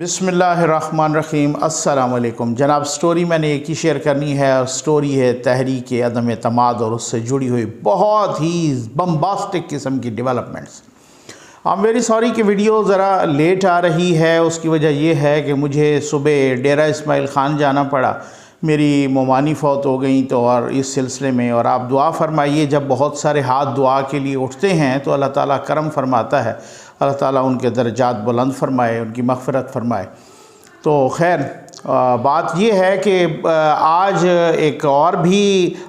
बिस्मिल्लाहिर्रहमानिर्रहीम। अस्सलाम वालेकुम जनाब। स्टोरी मैंने एक ही शेयर करनी है और स्टोरी है तहरीक अदम एतमाद और उससे जुड़ी हुई बहुत ही बम्बास्टिक किस्म की developments. I am very sorry कि वीडियो ज़रा लेट आ रही है। उसकी वजह यह है कि मुझे सुबह डेरा इस्माइल ख़ान जाना पड़ा, मेरी मोमानी फ़ौत हो गई तो और इस सिलसिले में। और आप दुआ फरमाइए, जब बहुत सारे हाथ दुआ के लिए उठते हैं तो अल्लाह ताला करम फरमाता है, अल्लाह ताला उनके दर्जात बुलंद फरमाए, उनकी मग़फ़िरत फरमाए। तो खैर बात यह है कि आज एक और भी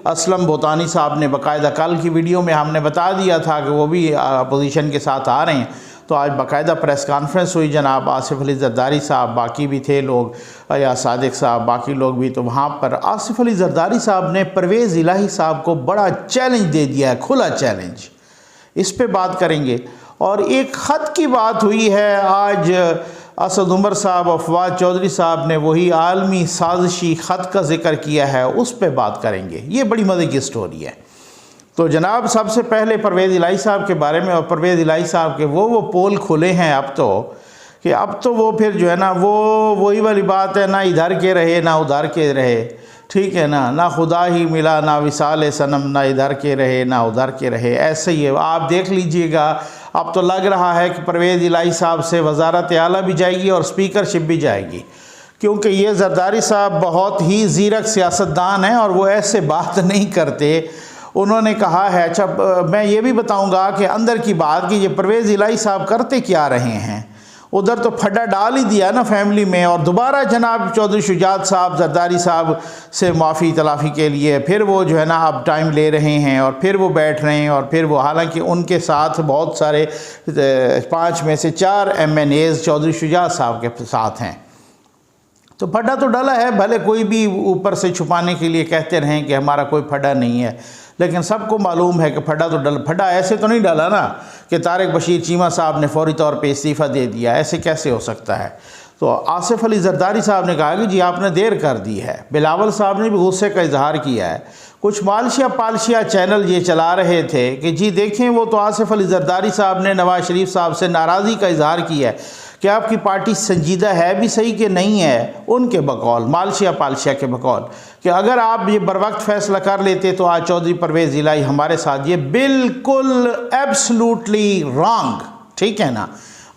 असलम बोतानी साहब ने बाकायदा, कल की वीडियो में हमने बता दिया था कि वो भी अपोजिशन के साथ आ रहे हैं, तो आज बाकायदा प्रेस कॉन्फ्रेंस हुई। जनाब आसिफ अली जरदारी साहब, बाकी भी थे लोग, या सादिक साहब, बाकी लोग भी। तो वहाँ पर आसिफ अली जरदारी साहब ने परवेज़ इलाही साहब को बड़ा चैलेंज दे दिया है, खुला चैलेंज। इस पे बात करेंगे। और एक ख़त की बात हुई है आज, असद उमर साहब, अफवाज चौधरी साहब ने वही आलमी साजिशी ख़त का ज़िक्र किया है, उस पे बात करेंगे। ये बड़ी मज़े की स्टोरी है। तो जनाब सबसे पहले परवेज़ इलाही साहब के बारे में, और परवेज़ इलाही साहब के वो पोल खुले हैं अब तो, कि अब तो वो फिर जो है ना, वो वही वाली बात है, ना इधर के रहे ना उधर के रहे, ठीक है ना, ना खुदा ही मिला ना विसाल सनम, ना इधर के रहे ना उधर के रहे, ऐसे ही है। आप देख लीजिएगा, अब तो लग रहा है कि परवेज़ इलाही साहब से वज़ारत आला भी जाएगी और स्पीकरशिप भी जाएगी, क्योंकि ये जरदारी साहब बहुत ही ज़ीरक सियासतदान हैं और वो ऐसे बात नहीं करते। उन्होंने कहा है, अच्छा मैं ये भी बताऊंगा कि अंदर की बात कि ये परवेज़ इलाही साहब करते क्या रहे हैं। उधर तो फड्डा डाल ही दिया ना फैमिली में, और दोबारा जनाब चौधरी शुजात साहब जरदारी साहब से माफ़ी तलाफ़ी के लिए फिर वो जो है ना अब टाइम ले रहे हैं, और फिर वो बैठ रहे हैं, और फिर वो, हालांकि उनके साथ बहुत सारे 5 में से 4 MNAs चौधरी शुजात साहब के साथ हैं। तो फड्डा तो डाला है, भले कोई भी ऊपर से छुपाने के लिए कहते रहें कि हमारा कोई फड्डा नहीं है, लेकिन सबको मालूम है कि फड्डा तो फड्डा ऐसे तो नहीं डाला ना कि तारिक बशीर चीमा साहब ने फौरी तौर पे इस्तीफ़ा दे दिया, ऐसे कैसे हो सकता है। तो आसिफ अली जरदारी साहब ने कहा कि जी आपने देर कर दी है। बिलावल साहब ने भी गुस्से का इजहार किया है। कुछ मालशिया पालशिया चैनल ये चला रहे थे कि जी देखें, वो तो आसिफ अली जरदारी साहब ने नवाज़ शरीफ साहब से नाराज़गी का इजहार किया है कि आपकी पार्टी संजीदा है भी सही कि नहीं है। उनके बकौल, मालशिया पालशिया के बकौल, कि अगर आप ये बर वक्त फैसला कर लेते तो आज चौधरी परवेज़ इलाही हमारे साथ, ये बिल्कुल एब्सोल्युटली रॉन्ग, ठीक है ना,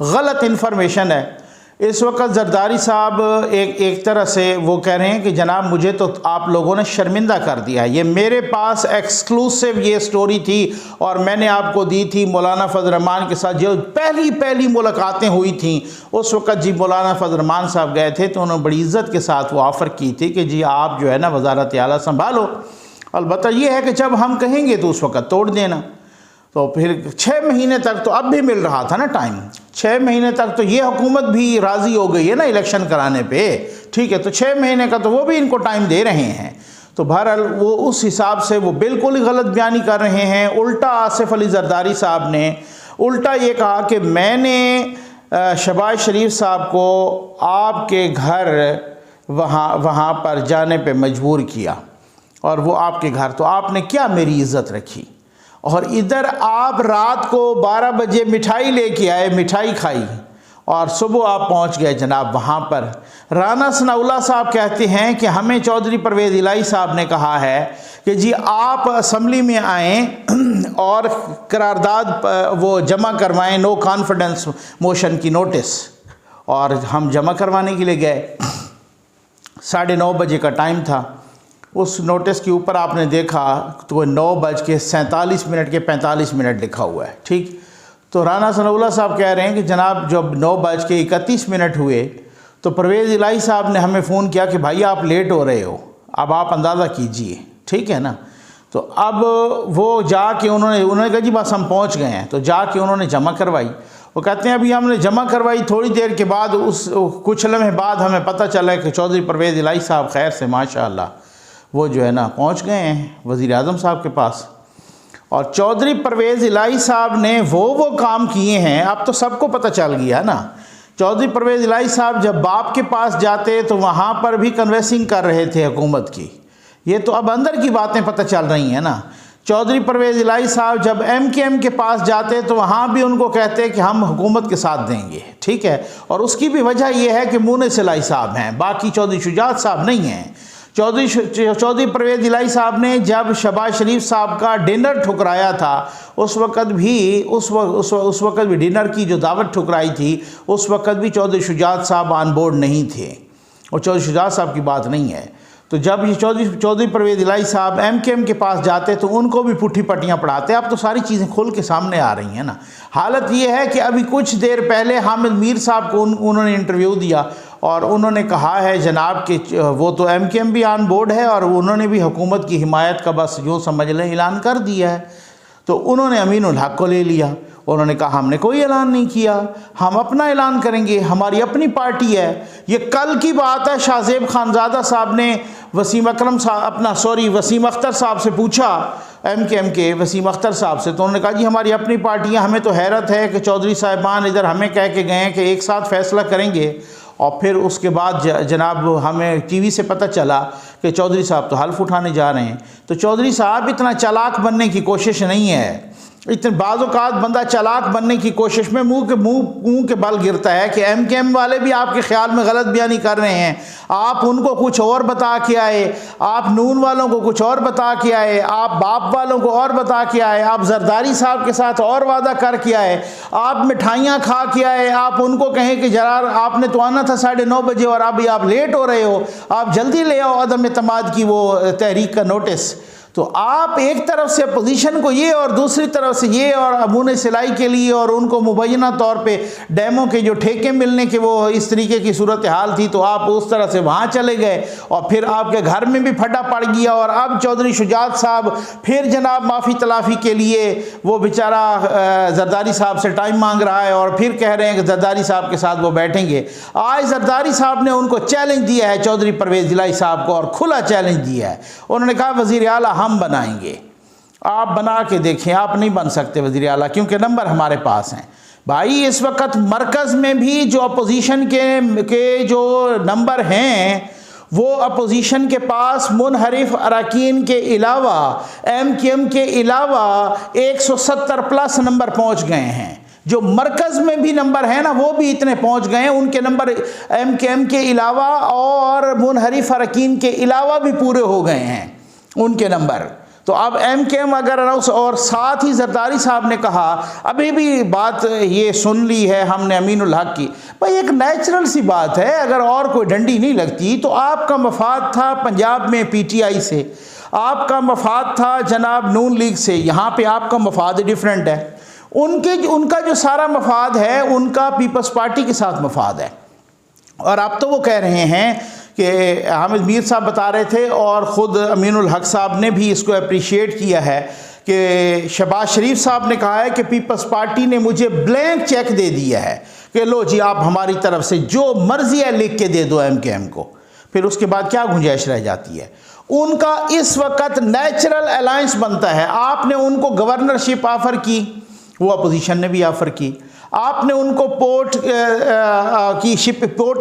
गलत इन्फॉर्मेशन है। इस वक्त जरदारी साहब एक तरह से वो कह रहे हैं कि जनाब मुझे तो आप लोगों ने शर्मिंदा कर दिया। ये मेरे पास एक्सक्लूसिव ये स्टोरी थी और मैंने आपको दी थी मौलाना फजल रहमान के साथ जो पहली मुलाकातें हुई थी। उस वक्त जी मौलाना फजल रहमान साहब गए थे तो उन्होंने बड़ी इज़्ज़त के साथ वो ऑफ़र की थी कि जी आप जो है ना वज़ारत आला संभालो, अलबत्ता ये है कि जब हम कहेंगे तो उस वक्त तोड़ देना। तो फिर 6 महीने तक तो अब भी मिल रहा था ना टाइम, 6 महीने तक तो ये हुकूमत भी राज़ी हो गई है ना इलेक्शन कराने पे, ठीक है। तो 6 महीने का तो वो भी इनको टाइम दे रहे हैं। तो बहरहाल वो उस हिसाब से वो बिल्कुल ही गलत बयानी कर रहे हैं। उल्टा आसिफ अली जरदारी साहब ने उल्टा ये कहा कि मैंने शहबाज शरीफ साहब को आपके घर वहाँ पर जाने पर मजबूर किया, और वो आपके घर, तो आपने क्या मेरी इज़्ज़त रखी। और इधर आप रात को 12 बजे मिठाई लेके आए, मिठाई खाई, और सुबह आप पहुंच गए जनाब वहाँ पर। राना सनाउल्लाह साहब कहते हैं कि हमें चौधरी परवेज़ इलाही साहब ने कहा है कि जी आप असम्बली में आएँ और करारदाद वो जमा करवाएं, नो कॉन्फिडेंस मोशन की नोटिस। और हम जमा करवाने के लिए गए, 9:30 बजे का टाइम था। उस नोटिस के ऊपर आपने देखा तो 9:47 के 45 लिखा हुआ है, ठीक। तो राना सनाउल्लाह साहब कह रहे हैं कि जनाब जब 9:31 हुए तो परवेज़ इलाही साहब ने हमें फ़ोन किया कि भाई आप लेट हो रहे हो, अब आप अंदाज़ा कीजिए, ठीक है ना। तो अब वो जाके उन्होंने कहा जी बस हम पहुंच गए हैं। तो जाके उन्होंने जमा करवाई। वो कहते हैं अभी हमने जमा करवाई, थोड़ी देर के बाद कुछ लम्हे बाद हमें पता चला कि चौधरी परवेज़ इलाही साहब खैर से माशाअल्लाह वो जो है ना पहुंच गए हैं वज़ीर आज़म साहब के पास। और चौधरी परवेज़ इलाही साहब ने वो काम किए हैं, अब तो सबको पता चल गया ना। चौधरी परवेज़ इलाही साहब जब बाप के पास जाते तो वहाँ पर भी कन्वेंसिंग कर रहे थे हुकूमत की। ये तो अब अंदर की बातें पता चल रही हैं ना। चौधरी परवेज़ इलाही साहब जब MKM के पास जाते तो वहाँ भी उनको कहते कि हम हुकूमत के साथ देंगे, ठीक है। और उसकी भी वजह यह है कि मुनीस इलाही साहब हैं, बाकी चौधरी शुजात साहब नहीं हैं। चौधरी परवेज़ इलाही साहब ने जब शहबाज शरीफ साहब का डिनर ठुकराया था, उस वक़्त भी डिनर की जो दावत ठुकराई थी, उस वक़्त भी चौधरी शुजात साहब ऑन बोर्ड नहीं थे, और चौधरी शुजात साहब की बात नहीं है। तो जब ये चौधरी परवेज़ इलाही साहब MKM के पास जाते तो उनको भी पुट्ठी पट्टियाँ पढ़ाते। अब तो सारी चीज़ें खुल के सामने आ रही हैं ना। हालत ये है कि अभी कुछ देर पहले हामिद मीर साहब को उन्होंने इंटरव्यू दिया और उन्होंने कहा है जनाब कि वो तो MKM भी ऑन बोर्ड है और उन्होंने भी हुकूमत की हिमायत का बस यूँ समझ लें ऐलान कर दिया है। तो उन्होंने अमीनुल हक को ले लिया, उन्होंने कहा हमने कोई ऐलान नहीं किया, हम अपना ऐलान करेंगे, हमारी अपनी पार्टी है। ये कल की बात है, शाहजेब खानज़ादा साहब ने वसीम अख्तर साहब से पूछा, MKM के वसीम अख्तर साहब से, तो उन्होंने कहा जी हमारी अपनी पार्टी है, हमें तो हैरत है कि चौधरी साहिबान इधर हमें कह के गए हैं कि एक साथ फैसला करेंगे, और फिर उसके बाद जनाब हमें TV से पता चला कि चौधरी साहब तो हल्फ उठाने जा रहे हैं। तो चौधरी साहब इतना चालाक बनने की कोशिश नहीं है। इतने बाज़-औक़ात बंदा चालाक बनने की कोशिश में मुंह के बल गिरता है कि MKM वाले भी आपके ख्याल में गलत बयानी कर रहे हैं, आप उनको कुछ और बता के आए, आप नून वालों को कुछ और बता के आए, आप बाप वालों को और बता के आए, आप जरदारी साहब के साथ और वादा कर के आए, आप मिठाइयाँ खा के आए, आप उनको कहें कि जरा आपने तो आना था 9:30 बजे और अभी आप लेट हो रहे हो, आप जल्दी ले आओ अदम एतमाद की वो तहरीक का नोटिस। तो आप एक तरफ से अपोजिशन को ये और दूसरी तरफ से ये, और अमून सिलाई के लिए और उनको मुबैना तौर पे डैमों के जो ठेके मिलने के वो इस तरीके की सूरत हाल थी, तो आप उस तरह से वहाँ चले गए और फिर आपके घर में भी फटा पड़ गया। और अब चौधरी शुजात साहब फिर जनाब माफ़ी तलाफ़ी के लिए वो बेचारा जरदारी साहब से टाइम मांग रहा है और फिर कह रहे हैं कि जरदारी साहब के साथ वो बैठेंगे। आज जरदारी साहब ने उनको चैलेंज दिया है चौधरी परवेज़ इलाही साहब को, और खुला चैलेंज दिया है। उन्होंने कहा वज़ीर आला हम बनाएंगे, आप बना के देखें, आप नहीं बन सकते वज़ीर आला, क्योंकि नंबर हमारे पास हैं। भाई इस वक्त मरकज़ में भी जो अपोजिशन के जो नंबर हैं वो अपोजिशन के पास मुनहरिफ अरकान के अलावा MKM के अलावा 170 प्लस नंबर पहुंच गए हैं। जो मरकज़ में भी नंबर हैं ना वो भी इतने पहुंच गए हैं, उनके नंबर MKM के अलावा और मुनहरिफ अरकान के अलावा भी पूरे हो गए हैं उनके नंबर। तो अब MKM अगर अनाउंस, और साथ ही जरदारी साहब ने कहा, अभी भी बात ये सुन ली है हमने अमीनुल हक की, भाई एक नेचुरल सी बात है, अगर और कोई डंडी नहीं लगती तो आपका मफाद था पंजाब में PTI से, आपका मफाद था जनाब नून लीग से, यहाँ पे आपका मफाद डिफरेंट है। उनका जो सारा मफाद है उनका पीपल्स पार्टी के साथ मफाद है। और अब तो वो कह रहे हैं कि हामिद मीर साहब बता रहे थे और ख़ुद अमीनुल हक साहब ने भी इसको अप्रिशिएट किया है कि शहबाज शरीफ साहब ने कहा है कि पीपल्स पार्टी ने मुझे ब्लैंक चेक दे दिया है कि लो जी आप हमारी तरफ से जो मर्जी है लिख के दे दो MKM को। फिर उसके बाद क्या गुंजाइश रह जाती है? उनका इस वक्त नेचुरल अलायंस बनता है। आपने उनको गवर्नरशिप ऑफ़र की, वो अपोजिशन ने भी ऑफ़र की। आपने उनको पोर्ट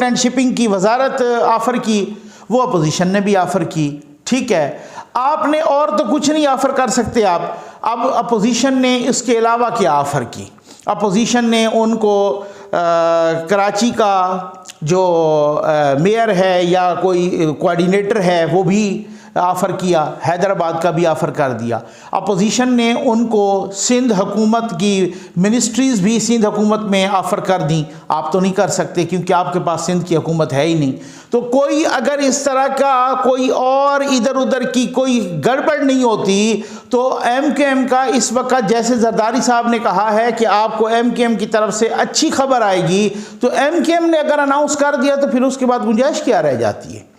एंड शिपिंग की वजारत ऑफ़र की, वो अपोजिशन ने भी ऑफ़र की, ठीक है। आपने और तो कुछ नहीं ऑफ़र कर सकते आप। अब अपोजिशन ने इसके अलावा क्या ऑफ़र की? अपोजिशन ने उनको कराची का जो मेयर है या कोई कोऑर्डिनेटर है वो भी ऑफ़र किया, हैदराबाद का भी ऑफ़र कर दिया। अपोजिशन ने उनको सिंध हुकूमत की मिनिस्ट्रीज़ भी सिंध हुकूमत में ऑफ़र कर दी। आप तो नहीं कर सकते क्योंकि आपके पास सिंध की हुकूमत है ही नहीं। तो कोई अगर इस तरह का कोई और इधर उधर की कोई गड़बड़ नहीं होती तो MKM का इस वक्त, जैसे जरदारी साहब ने कहा है कि आपको MKM की तरफ से अच्छी खबर आएगी, तो MKM ने अगर अनाउंस कर दिया तो फिर उसके बाद गुंजाइश क्या रह जाती है?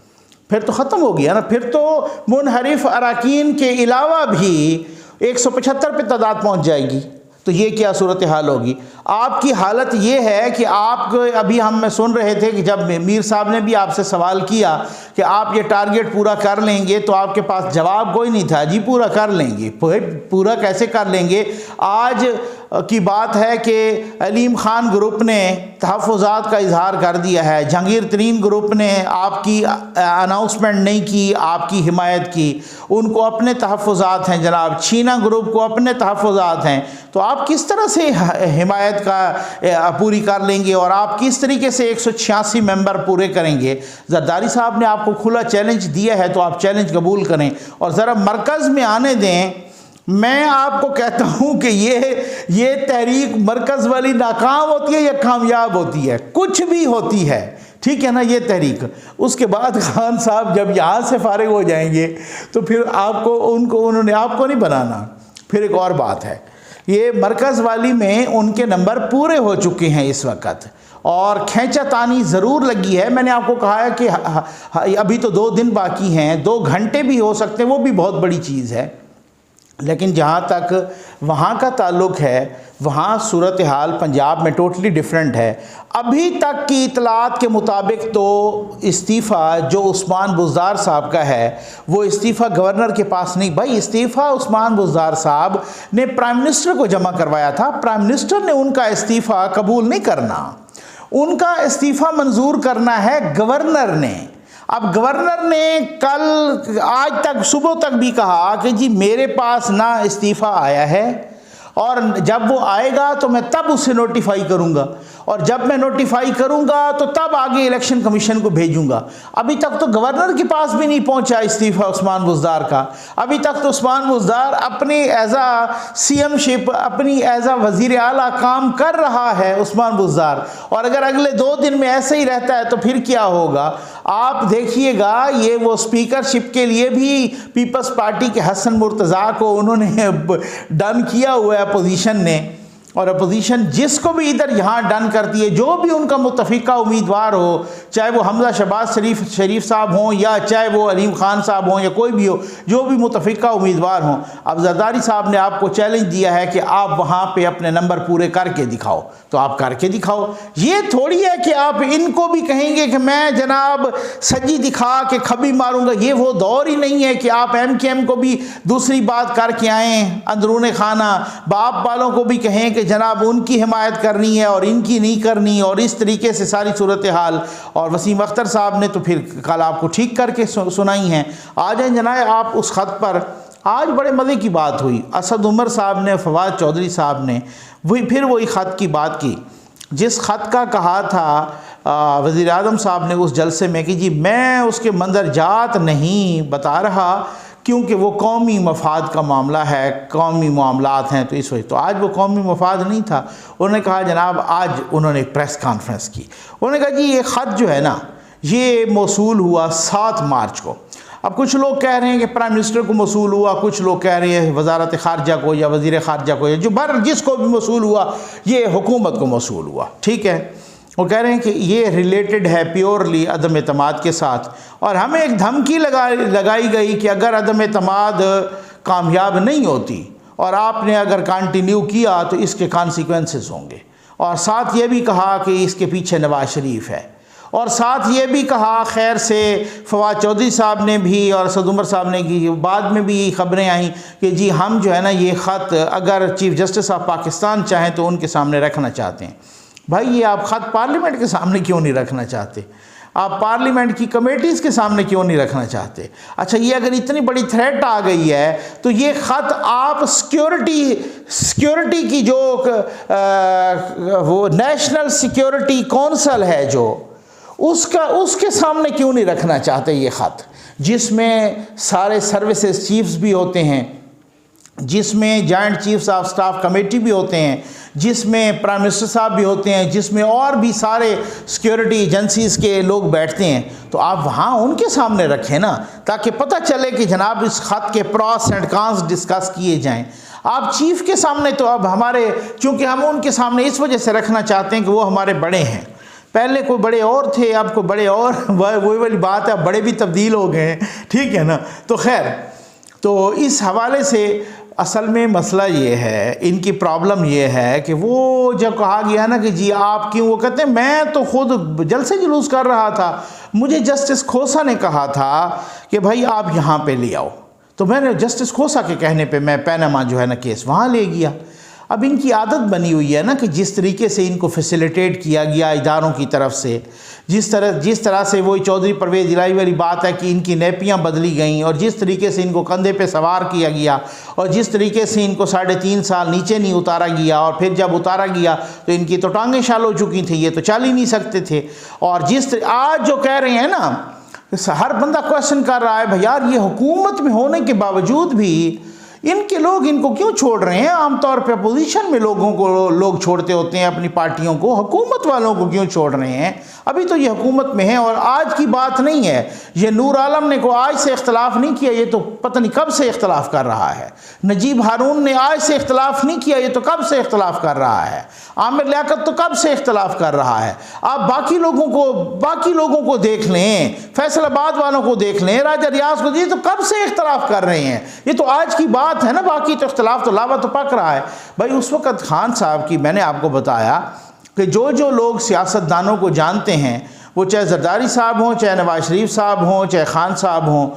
फिर तो ख़त्म हो गया ना। फिर तो मुनहरिफ अरकान के अलावा भी 175 पे तादाद पहुंच जाएगी। तो ये क्या सूरत हाल होगी? आपकी हालत ये है कि आप अभी हम सुन रहे थे कि जब मीर साहब ने भी आपसे सवाल किया कि आप ये टारगेट पूरा कर लेंगे, तो आपके पास जवाब कोई नहीं था। जी पूरा कर लेंगे। पूरा कैसे कर लेंगे? आज की बात है कि अलीम खान ग्रुप ने तहफ़्फ़ुज़ात का इजहार कर दिया है, जहांगीर तरीन ग्रुप ने आपकी अनाउंसमेंट नहीं की, आपकी हिमायत की, उनको अपने तहफ़्फ़ुज़ात हैं जनाब, छीना ग्रुप को अपने तहफ़्फ़ुज़ात हैं, तो आप किस तरह से हिमायत का पूरी कर लेंगे और आप किस तरीके से 186 मेंबर पूरे करेंगे? जरदारी साहब ने आपको खुला चैलेंज दिया है, तो आप चैलेंज कबूल करें और ज़रा मरकज़ में आने दें। मैं आपको कहता हूं कि ये तहरीक मरकज़ वाली नाकाम होती है या कामयाब होती है, कुछ भी होती है, ठीक है ना, ये तहरीक। उसके बाद खान साहब जब यहाँ से फारिग हो जाएंगे तो फिर उन्होंने आपको नहीं बनाना। फिर एक और बात है, ये मरकज़ वाली में उनके नंबर पूरे हो चुके हैं इस वक्त और खींचातानी ज़रूर लगी है। मैंने आपको कहा है कि अभी तो 2 दिन बाकी हैं, 2 घंटे भी हो सकते हैं, वो भी बहुत बड़ी चीज़ है। लेकिन जहाँ तक वहाँ का ताल्लुक़ है, वहाँ सूरत हाल पंजाब में टोटली डिफरेंट है। अभी तक की इतलात के मुताबिक तो इस्तीफ़ा जो उस्मान बुज़दार साहब का है, वो इस्तीफ़ा गवर्नर के पास नहीं। भाई इस्तीफ़ा उस्मान बुज़दार साहब ने प्राइम मिनिस्टर को जमा करवाया था, प्राइम मिनिस्टर ने उनका इस्तीफ़ा कबूल नहीं करना, उनका इस्तीफ़ा मंजूर करना है गवर्नर ने। अब गवर्नर ने कल आज तक सुबह तक भी कहा कि जी मेरे पास ना इस्तीफ़ा आया है और जब वो आएगा तो मैं तब उसे नोटिफाई करूंगा और जब मैं नोटिफाई करूंगा तो तब आगे इलेक्शन कमीशन को भेजूंगा। अभी तक तो गवर्नर के पास भी नहीं पहुंचा इस्तीफ़ा उस्मान बुज़दार का। अभी तक तो उस्मान बुज़दार अपनी एज आ CM शिप, अपनी एज आ वज़ीर आला काम कर रहा है उस्मान बुज़दार, और अगर अगले 2 दिन में ऐसे ही रहता है तो फिर क्या होगा आप देखिएगा। ये वो स्पीकरशिप के लिए भी पीपल्स पार्टी के हसन मुर्तज़ा को उन्होंने डन किया हुआ है अपोजिशन ने, और अपोजिशन जिसको भी इधर यहाँ डन करती है, जो भी उनका मुतफ़िका उम्मीदवार हो, चाहे वो हमजा शहबाज शरीफ साहब हों या चाहे वो अलीम खान साहब हों या कोई भी हो, जो भी मुतफ़िका उम्मीदवार हों, अब जरदारी साहब ने आपको चैलेंज दिया है कि आप वहाँ पे अपने नंबर पूरे करके दिखाओ, तो आप करके दिखाओ। ये थोड़ी है कि आप इनको भी कहेंगे कि मैं जनाब सजी दिखा के खबी मारूंगा। ये वो दौर ही नहीं है कि आप MKM को भी दूसरी बात करके आएँ, अंदरूने खाना बाप वालों को भी कहें कि जनाब उनकी हिमायत करनी है और इनकी नहीं करनी, और इस तरीके से सारी सूरत हाल। और वसीम अख्तर साहब ने तो फिर कल आपको ठीक करके सुनाई हैं। आ जाए जनाब आप उस ख़त पर। आज बड़े मज़े की बात हुई, असद उमर साहब ने, फवाद चौधरी साहब ने वही ख़त की बात की, जिस ख़त का कहा था वज़ीर आज़म साहब ने उस जलसे में कि जी मैं उसके मंदरजात नहीं बता रहा क्योंकि वो कौमी मफाद का मामला है, कौमी मामलात हैं, तो इस वजह। तो आज वो कौमी मफाद नहीं था। उन्होंने कहा जनाब, आज उन्होंने एक प्रेस कॉन्फ्रेंस की, उन्होंने कहा जी ये ख़त जो है ना ये मौसूल हुआ 7 मार्च को। अब कुछ लोग कह रहे हैं कि प्राइम मिनिस्टर को मौसूल हुआ, कुछ लोग कह रहे हैं वजारत ख़ारजा को या वज़ीर ख़ारजा को, या जो बर जिसको भी मौसूल हुआ ये हुकूमत को मौसूल हुआ, ठीक है। वो कह रहे हैं कि ये रिलेटेड है प्योरली अदम एतमाद के साथ, और हमें एक धमकी लगाई गई कि अगर अदम एतमाद कामयाब नहीं होती और आपने अगर कंटिन्यू किया तो इसके कॉन्सिक्वेंसेस होंगे। और साथ ये भी कहा कि इसके पीछे नवाज शरीफ है, और साथ ये भी कहा खैर से फवाद चौधरी साहब ने भी और असद उमर साहब ने की। बाद में भी ख़बरें आई कि जी हम जो है ना ये ख़त अगर चीफ़ जस्टिस ऑफ पाकिस्तान चाहें तो उनके सामने रखना चाहते हैं। भाई ये आप ख़त पार्लियामेंट के सामने क्यों नहीं रखना चाहते? आप पार्लियामेंट की कमेटीज़ के सामने क्यों नहीं रखना चाहते? अच्छा, ये अगर इतनी बड़ी थ्रेट आ गई है तो ये ख़त आप सिक्योरिटी की जो वो नेशनल सिक्योरिटी कौंसल है जो उसके सामने क्यों नहीं रखना चाहते? ये ख़त जिसमें सारे सर्विसेज चीफ्स भी होते हैं, जिसमें joint chiefs of staff committee भी होते हैं, जिसमें प्राइम मिनिस्टर साहब भी होते हैं, जिसमें और भी सारे सिक्योरिटी एजेंसीज़ के लोग बैठते हैं, तो आप वहाँ उनके सामने रखें ना, ताकि पता चले कि जनाब इस ख़त के प्रॉस एंड कॉन्स डिस्कस किए जाएं। आप चीफ़ के सामने तो अब हमारे, चूँकि हम उनके सामने इस वजह से रखना चाहते हैं कि वो हमारे बड़े हैं। पहले कोई बड़े और थे, अब कोई बड़े और, वही वाली बात है, अब बड़े भी तब्दील हो गए हैं, ठीक है ना। तो खैर, तो इस हवाले से असल में मसला ये है, इनकी प्रॉब्लम ये है कि वो जब कहा गया ना कि जी आप क्यों, वो कहते हैं मैं तो खुद जलसे जुलूस कर रहा था, मुझे जस्टिस खोसा ने कहा था कि भाई आप यहाँ पे ले आओ, तो मैंने जस्टिस खोसा के कहने पे मैं पैनामा जो है ना केस वहाँ ले गया। अब इनकी आदत बनी हुई है ना कि जिस तरीके से इनको फैसिलिटेट किया गया इदारों की तरफ से, जिस तरह से वही चौधरी परवेज़ इलाही वाली बात है कि इनकी नेपियां बदली गईं, और जिस तरीके से इनको कंधे पे सवार किया गया, और जिस तरीके से इनको 3.5 साल नीचे नहीं उतारा गया, और फिर जब उतारा गया तो इनकी तो टांगें शाल हो चुकी थी, ये तो चल ही नहीं सकते थे। और आज जो कह रहे हैं ना, हर बंदा क्वेश्चन कर रहा है, भाई यार ये हुकूमत में होने के बावजूद भी इनके लोग इनको क्यों छोड़ रहे हैं? आमतौर पे अपोजिशन में लोगों को लोग छोड़ते होते हैं अपनी पार्टियों को, हुकूमत वालों को क्यों छोड़ रहे हैं? अभी तो ये हुकूमत में है, और आज की बात नहीं है, ये नूर आलम ने को आज से इख्तलाफ नहीं किया, ये तो पता नहीं कब से इख्तलाफ कर रहा है। नजीब हारून ने आज से इख्तलाफ नहीं किया, ये तो कब से इख्तलाफ कर रहा है। आमिर लियाकत तो कब से इख्तलाफ कर रहा है। आप बाकी लोगों को देख लें, फैसलाबाद वालों को देख लें, राजा रियाज को, ये तो कब से इख्तलाफ कर रहे हैं, ये तो आज की बात है ना। बाकी तो इख्तलाफ तो लावा तो पक रहा है भाई। उस वक़्त खान साहब की मैंने आपको बताया कि जो लोग सियासतदानों को जानते हैं, वो चाहे जरदारी साहब हों, चाहे नवाज शरीफ साहब हों, चाहे खान साहब हों,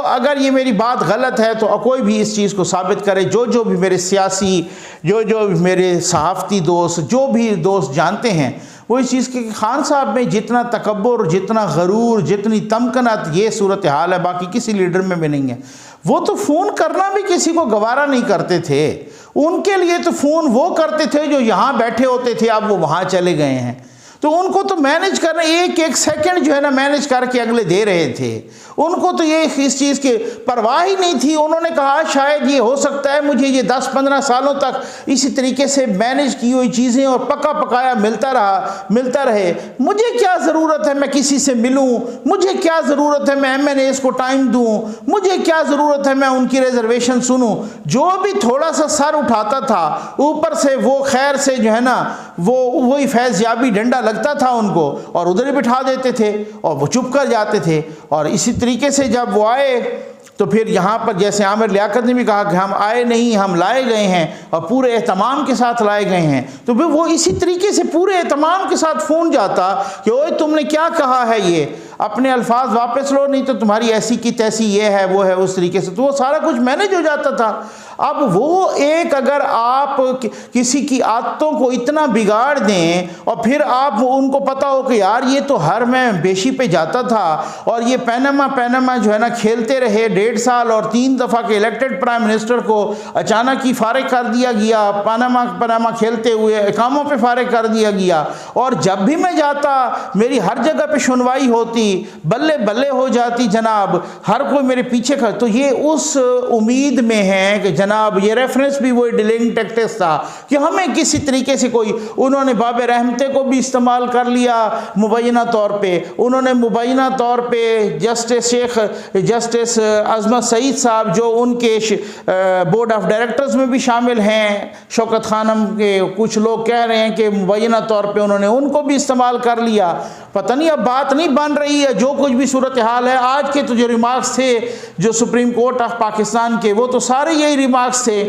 अगर ये मेरी बात गलत है तो कोई भी इस चीज़ को साबित करे। जो भी मेरे सियासी, जो भी मेरे सहाफ़ती दोस्त, जो भी दोस्त जानते हैं, वो इस चीज़ के खान साहब में जितना तकब्बुर, जितना गरूर, जितनी तमकनत, ये सूरत हाल है, बाकी किसी लीडर में भी नहीं है। वो तो फ़ोन करना भी किसी को गवारा नहीं करते थे। उनके लिए तो फ़ोन वो करते थे जो यहाँ बैठे होते थे, अब वो वहाँ चले गए हैं, तो उनको तो मैनेज करना, एक सेकंड जो है ना मैनेज करके अगले दे रहे थे। उनको तो ये इस चीज़ की परवाह ही नहीं थी। उन्होंने कहा शायद ये हो सकता है मुझे ये 10-15 सालों तक इसी तरीके से मैनेज की हुई चीज़ें और पका पकाया मिलता रहे। मुझे क्या ज़रूरत है मैं किसी से मिलूं, मुझे क्या ज़रूरत है मैं MNAs को टाइम दूं, मुझे क्या ज़रूरत है मैं उनकी रिजर्वेशन सुनूं। जो भी थोड़ा सा सर उठाता था ऊपर से, वो खैर से जो है ना वही फैज़याबी डंडा लगता था उनको, और उधर ही बिठा देते थे और वो चुप कर जाते थे। और इसी तरीके से जब वो आए तो फिर यहाँ पर जैसे आमिर लियाकत ने भी कहा कि हम आए नहीं, हम लाए गए हैं, और पूरे एहतमाम के साथ लाए गए हैं, तो फिर वो इसी तरीके से पूरे एहतमाम के साथ फ़ोन जाता कि ओए तुमने क्या कहा है, ये अपने अल्फाज वापस लो, नहीं तो तुम्हारी ऐसी की तैसी ये है वो है, उस तरीके से तो वो सारा कुछ मैनेज हो जाता था। अब वो अगर आप किसी की आदतों को इतना बिगाड़ दें, और फिर आप उनको पता हो कि यार ये तो हर मैं बेशी पे जाता था, और ये पैनामा जो है ना खेलते रहे 1.5 साल, और 3 दफ़ा के इलेक्टेड प्राइम मिनिस्टर को अचानक ही फारिग कर दिया गया, पनामा खेलते हुए कामों पे फारिग कर दिया गया, और जब भी मैं जाता मेरी हर जगह पे सुनवाई होती, बल्ले बल्ले हो जाती जनाब, हर कोई मेरे पीछे खड़ा। तो ये उस उम्मीद में है कि जनाब, ये रेफरेंस भी वही डिलेइंग टैक्टिक्स था कि हमें किसी तरीके से कोई, उन्होंने बाबे रहमते को भी इस्तेमाल कर लिया मुबैना तौर पे, उन्होंने मुबैना तौर पे जस्टिस अजमत सईद साहब जो उनके बोर्ड ऑफ डायरेक्टर्स में भी शामिल हैं, शौकत खानम के कुछ लोग कह रहे हैं कि मुबैना तौर पे उन्होंने उनको भी इस्तेमाल कर लिया। पता नहीं, अब बात नहीं बन रही है, जो कुछ भी सूरत हाल है। आज के तो जो रिमार्क्स थे जो सुप्रीम कोर्ट ऑफ पाकिस्तान के, वो तो सारे यही रिमार्क्स थे।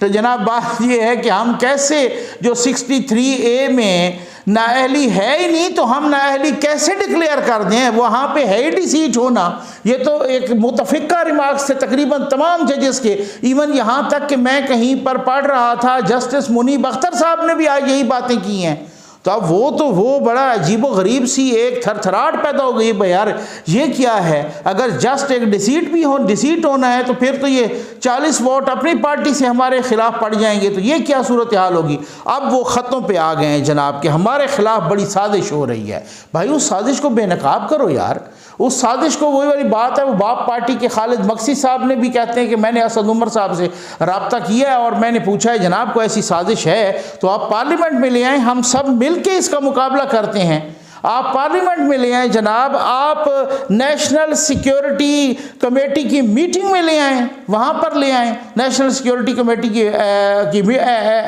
तो जनाब बात ये है कि हम कैसे, जो 63A में नाअहली है ही नहीं, तो हम नाअहली कैसे डिक्लेयर कर दें? वहाँ पे है ही डिसीट होना। ये तो एक मुतफिका रिमार्क्स थे तकरीबन तमाम जजेस के। इवन यहाँ तक कि मैं कहीं पर पढ़ रहा था, जस्टिस मुनीब अख्तर साहब ने भी आज यही बातें की हैं। तो अब वो बड़ा अजीबो गरीब सी एक थरथराहट पैदा हो गई भाई, यार ये क्या है? अगर जस्ट एक डिसीट होना है तो फिर तो ये 40 वोट अपनी पार्टी से हमारे खिलाफ पड़ जाएंगे, तो ये क्या सूरत हाल होगी? अब वो ख़तों पे आ गए हैं जनाब कि हमारे खिलाफ बड़ी साजिश हो रही है। भाई उस साजिश को बेनकाब करो यार। उस साजिश को, वही वाली बात है, वो बाप पार्टी के खालिद मक्सी साहब ने भी कहते हैं कि मैंने असद उमर साहब से रब्ता किया है और मैंने पूछा है जनाब को ऐसी साजिश है तो आप पार्लियामेंट में ले आएँ, हम सब मिल के इसका मुकाबला करते हैं। आप पार्लियामेंट में ले आएँ जनाब, आप नेशनल सिक्योरिटी कमेटी की मीटिंग में ले आएँ, वहाँ पर ले आएँ, नेशनल सिक्योरिटी कमेटी की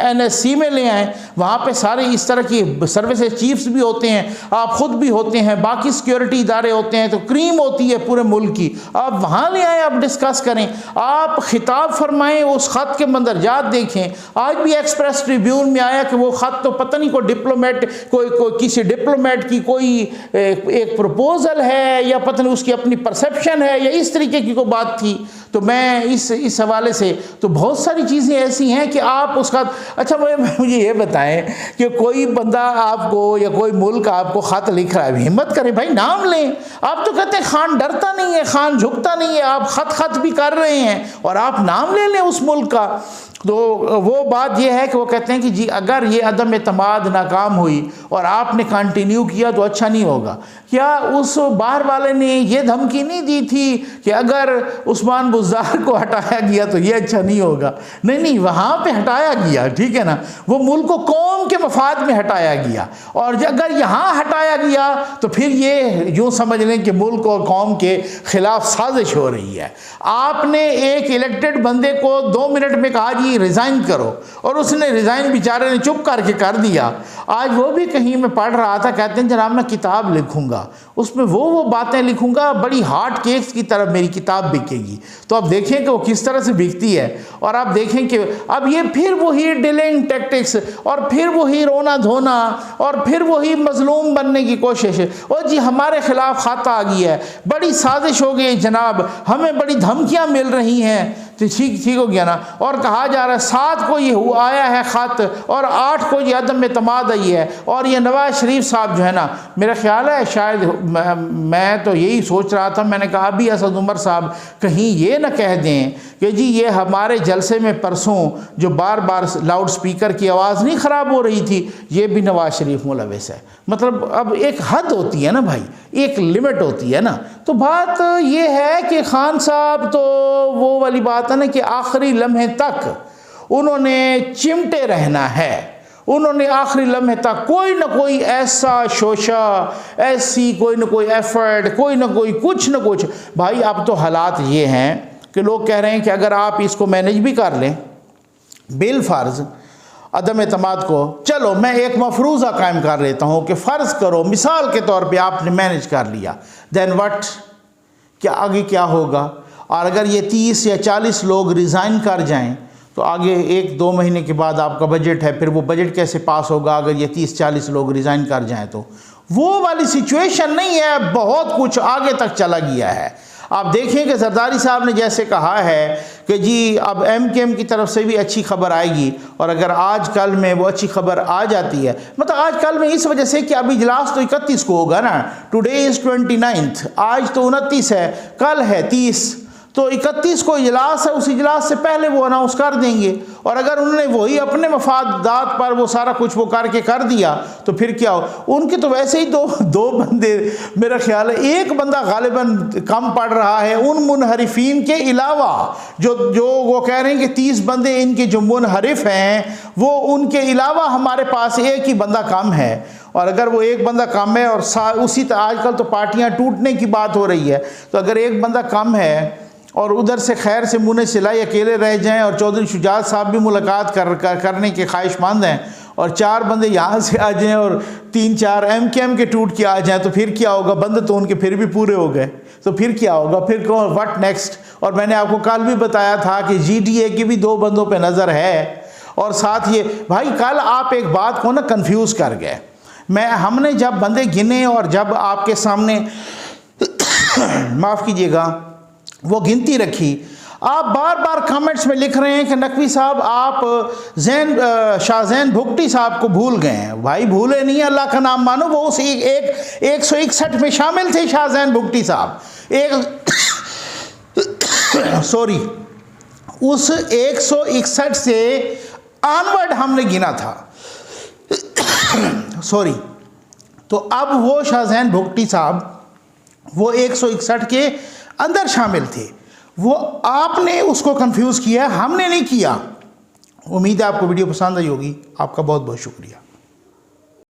NSC में ले आएँ, वहाँ पे सारे इस तरह की सर्विसेज चीफ्स भी होते हैं, आप ख़ुद भी होते हैं, बाकी सिक्योरिटी इदारे होते हैं, तो क्रीम होती है पूरे मुल्क की। आप वहाँ ले आएँ, आप डिस्कस करें, आप खिताब फरमाएँ, उस ख़त के मंदरजात देखें। आज भी एक्सप्रेस ट्रिब्यून में आया कि वो ख़त तो पता नहीं कोई किसी डिप्लोमेट की कोई एक प्रपोजल है या पता नहीं उसकी अपनी परसेप्शन है या इस तरीके की कोई बात थी। तो मैं इस हवाले से तो बहुत सारी चीज़ें ऐसी हैं कि आप उसका अच्छा मुझे ये बताएं कि कोई बंदा आपको या कोई मुल्क आपको ख़त लिख रहा है, हिम्मत करें भाई नाम लें। आप तो कहते हैं खान डरता नहीं है, खान झुकता नहीं है, आप ख़त भी कर रहे हैं और आप नाम ले लें उस मुल्क का। तो वो बात यह है कि वो कहते हैं कि जी अगर ये अदम एतमाद नाकाम हुई और आपने कंटिन्यू किया तो अच्छा नहीं होगा। क्या उस बाहर वाले ने ये धमकी नहीं दी थी कि अगर उस्मान बुज़दार को हटाया गया तो ये अच्छा नहीं होगा? नहीं, वहाँ पे हटाया गया, ठीक है ना, वो मुल्क को कौम के मफाद में हटाया गया। और अगर यहाँ हटाया गया तो फिर ये यूँ समझ लें कि मुल्क और कौम के ख़िलाफ़ साजिश हो रही है। आपने एक इलेक्टेड बंदे को 2 मिनट में कहा जी रिज़ाइन करो और उसने रिज़ाइन बेचारे ने चुप करके कर दिया। आज वो भी कहीं मैं पढ़ रहा था, कहते हैं जनाब मैं किताब लिखूंगा, उसमें वो बातें लिखूंगा, बड़ी हार्ड केक्स की तरफ मेरी किताब बिकेगी। तो अब देखें कि वो किस तरह से बिकती है और आप देखें कि अब ये फिर वही डिलेइंग टैक्टिक्स और फिर वही रोना धोना और फिर वही मजलूम बनने की कोशिश। और जी हमारे खिलाफ खाता आ गई है, बड़ी साजिश हो गई जनाब, हमें बड़ी धमकियाँ मिल रही हैं। तो ठीक हो गया ना। और कहा जा रहा है 7 को ये आया है ख़त और 8 को ये अदम एतमाद आई है। और ये नवाज शरीफ साहब जो है ना, मेरा ख्याल है शायद मैं तो यही सोच रहा था, मैंने कहा अभी असद उमर साहब कहीं ये ना कह दें कि जी ये हमारे जलसे में परसों जो बार बार लाउड स्पीकर की आवाज़ नहीं ख़राब हो रही थी, ये भी नवाज शरीफ मुलविस है। मतलब अब एक हद होती है ना भाई, एक लिमिट होती है ना। तो बात ये है कि खान साहब तो वो वाली बात है ना कि आखिरी लम्हे तक उन्होंने चिमटे रहना है। उन्होंने आखिरी लम्हे तक कोई ना कोई ऐसा शोशा, ऐसी कोई ना कोई एफर्ट, कोई ना कोई कुछ ना कुछ। भाई अब तो हालात ये हैं कि लोग कह रहे हैं कि अगर आप इसको मैनेज भी कर लें बिल फ़र्ज़ अदम एतमाद को, चलो मैं एक मफरूज़ा कायम कर लेता हूँ कि फ़र्ज़ करो मिसाल के तौर पे आपने मैनेज कर लिया, देन व्हाट, क्या आगे क्या होगा? और अगर ये 30 या 40 लोग रिज़ाइन कर जाएं तो आगे 1-2 महीने के बाद आपका बजट है, फिर वो बजट कैसे पास होगा अगर ये 30-40 लोग रिज़ाइन कर जाएं? तो वो वाली सिचुएशन नहीं है, बहुत कुछ आगे तक चला गया है। आप देखें कि जरदारी साहब ने जैसे कहा है कि जी अब MKM की तरफ से भी अच्छी खबर आएगी, और अगर आज कल में वो अच्छी खबर आ जाती है, मतलब आज कल में इस वजह से कि अब इजलास तो 31 को होगा ना, टुडे इज़ 29, आज तो 29 है, कल है 30, तो 31 को इजलास है, उस इजलास से पहले वो अनाउंस कर देंगे। और अगर उन्होंने वही अपने मफादात पर वो सारा कुछ वो करके कर दिया तो फिर क्या हो? उनके तो वैसे ही दो बंदे, मेरा ख्याल है एक बंदा गालिबन कम पड़ रहा है उन मुनहरिफीन के अलावा, जो वो कह रहे हैं कि 30 बंदे इनके जो मुनहरिफ हैं वो उनके अलावा हमारे पास एक ही बंदा कम है। और अगर वो एक बंदा कम है और उसी आजकल तो पार्टियां टूटने की बात हो रही है, तो अगर एक बंदा कम है और उधर से खैर से मुने सिलाई अकेले रह जाएं और चौधरी शुजात साहब भी मुलाकात करने के ख्वाहिशमंद हैं और 4 बंदे यहाँ से आ जाएं और 3-4 MKM के टूट के आ जाएं, तो फिर क्या होगा? बंदे तो उनके फिर भी पूरे हो गए, तो फिर क्या होगा? फिर कौन, व्हाट नेक्स्ट? और मैंने आपको कल भी बताया था कि GDA की भी 2 बंदों पे नज़र है। और साथ ये भाई कल आप एक बात को ना कन्फ्यूज़ कर गए। हमने जब बंदे गिने और जब आपके सामने माफ़ कीजिएगा वो गिनती रखी, आप बार बार कमेंट्स में लिख रहे हैं कि नकवी साहब आप शाहजैन भुगटी साहब को भूल गए हैं। भाई भूले नहीं, अल्लाह का नाम मानो, वो उस 161 में शामिल थे शाहजैन भुगटी साहब। सॉरी, उस 161 से ऑनवर्ड हमने गिना था, सॉरी। तो अब वो शाहजैन भुगटी साहब वो 161 के अंदर शामिल थे, वो आपने उसको कंफ्यूज किया, हमने नहीं किया। उम्मीद है आपको वीडियो पसंद आई होगी। आपका बहुत बहुत शुक्रिया।